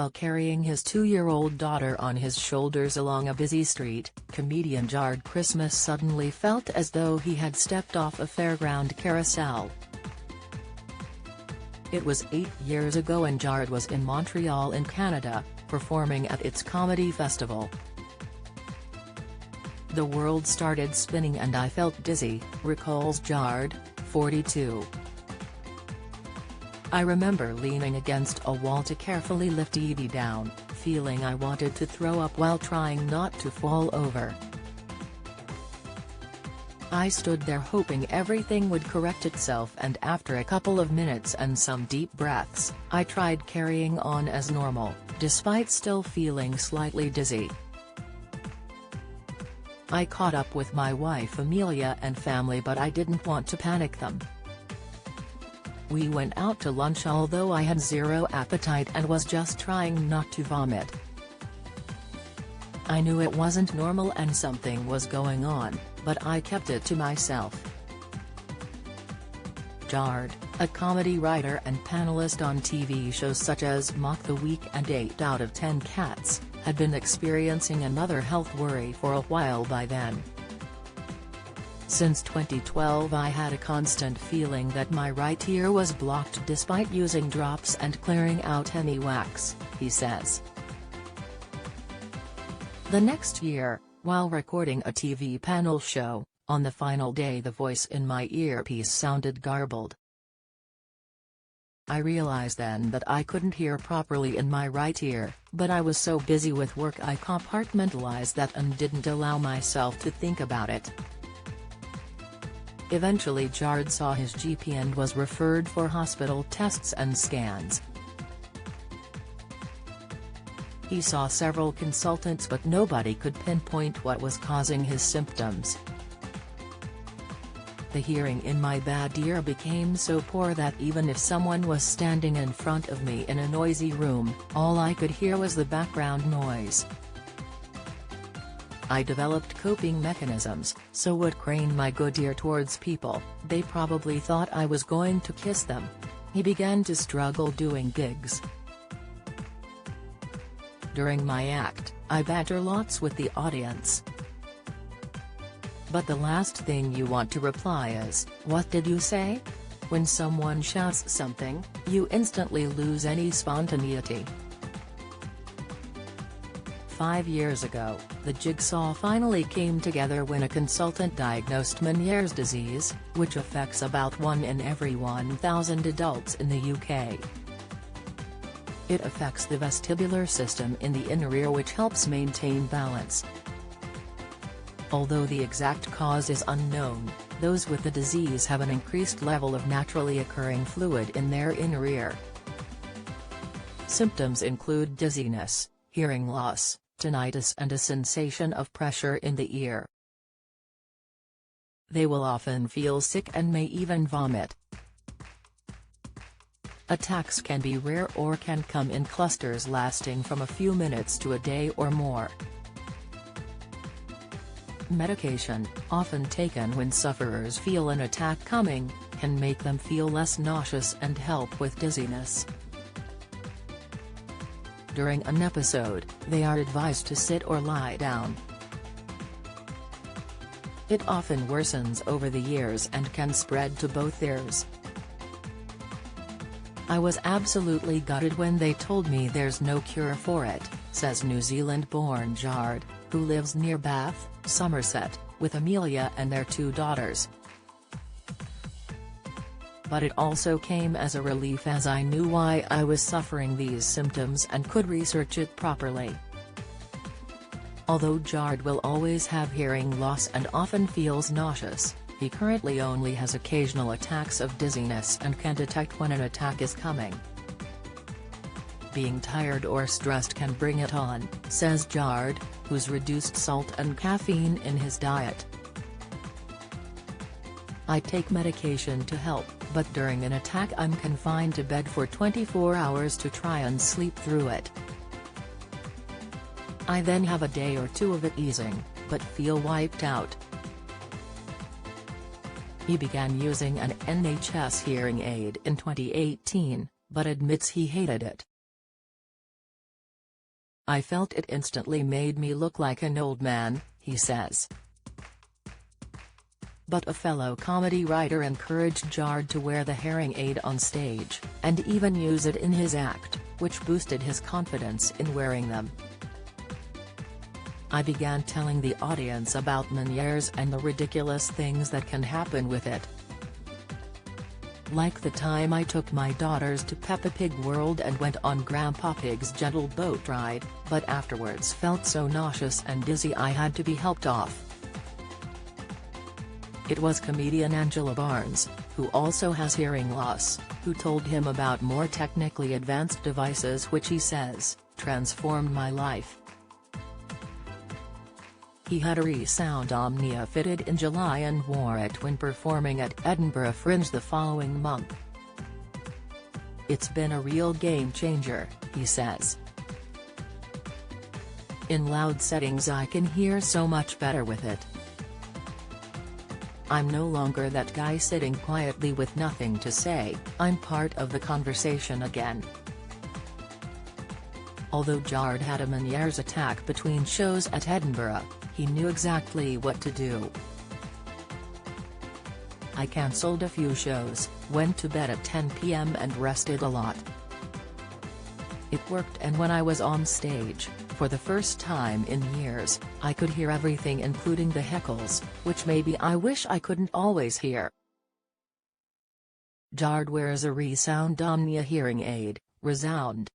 while carrying his 2-year-old daughter on his shoulders along a busy street. Comedian Jarrod Christmas suddenly felt as though he had stepped off a fairground carousel. It was 8 years ago and Jarrod was in Montreal in Canada, performing at its comedy festival. "The world started spinning and I felt dizzy," recalls Jarrod, 42. "I remember leaning against a wall to carefully lift Evie down, feeling I wanted to throw up while trying not to fall over. I stood there hoping everything would correct itself, and after a couple of minutes and some deep breaths, I tried carrying on as normal, despite still feeling slightly dizzy. I caught up with my wife Amelia and family, but I didn't want to panic them. We went out to lunch although I had zero appetite and was just trying not to vomit. I knew it wasn't normal and something was going on, but I kept it to myself." Jarrod, a comedy writer and panelist on TV shows such as Mock the Week and 8 out of 10 Cats, had been experiencing another health worry for a while by then. "Since 2012 I had a constant feeling that my right ear was blocked despite using drops and clearing out any wax," he says. The next year, while recording a TV panel show, on the final day the voice in my earpiece sounded garbled. "I realized then that I couldn't hear properly in my right ear, but I was so busy with work I compartmentalized that and didn't allow myself to think about it." Eventually Jarrod saw his GP and was referred for hospital tests and scans. He saw several consultants but nobody could pinpoint what was causing his symptoms. "The hearing in my bad ear became so poor that even if someone was standing in front of me in a noisy room, all I could hear was the background noise. I developed coping mechanisms, so would crane my good ear towards people, they probably thought I was going to kiss them." He began to struggle doing gigs. "During my act, I banter lots with the audience. But the last thing you want to reply is, 'What did you say?' When someone shouts something, you instantly lose any spontaneity." 5 years ago, the jigsaw finally came together when a consultant diagnosed Meniere's disease, which affects about 1 in every 1,000 adults in the UK. It affects the vestibular system in the inner ear which helps maintain balance. Although the exact cause is unknown, those with the disease have an increased level of naturally occurring fluid in their inner ear. Symptoms include dizziness, hearing loss, tinnitus and a sensation of pressure in the ear. They will often feel sick and may even vomit. Attacks can be rare or can come in clusters lasting from a few minutes to a day or more. Medication, often taken when sufferers feel an attack coming, can make them feel less nauseous and help with dizziness. During an episode, they are advised to sit or lie down. It often worsens over the years and can spread to both ears. "I was absolutely gutted when they told me there's no cure for it," says New Zealand-born Jarrod, who lives near Bath, Somerset, with Amelia and their 2 daughters. "But it also came as a relief as I knew why I was suffering these symptoms and could research it properly." Although Jarrod will always have hearing loss and often feels nauseous, he currently only has occasional attacks of dizziness and can detect when an attack is coming. "Being tired or stressed can bring it on," says Jarrod, who's reduced salt and caffeine in his diet. "I take medication to help, but during an attack I'm confined to bed for 24 hours to try and sleep through it. I then have a day or 2 of it easing, but feel wiped out." He began using an NHS hearing aid in 2018, but admits he hated it. I felt it instantly made me look like an old man, he says. But a fellow comedy writer encouraged Jard to wear the hearing aid on stage, and even use it in his act, which boosted his confidence in wearing them. I began telling the audience about Meniere's and the ridiculous things that can happen with it. Like the time I took my daughters to Peppa Pig World and went on Grandpa Pig's gentle boat ride, but afterwards felt so nauseous and dizzy I had to be helped off. It was comedian Angela Barnes, who also has hearing loss, who told him about more technically advanced devices which he says, transformed my life. He had a ReSound Omnia fitted in July and wore it when performing at Edinburgh Fringe the following month. It's been a real game changer, he says. In loud settings I can hear so much better with it. I'm no longer that guy sitting quietly with nothing to say, I'm part of the conversation again. Although Jard had a Meniere's attack between shows at Edinburgh, he knew exactly what to do. I cancelled a few shows, went to bed at 10 p.m. and rested a lot. It worked, and when I was on stage, for the first time in years, I could hear everything including the heckles, which maybe I wish I couldn't always hear. Jard wears a ReSound Omnia hearing aid, ReSound.com.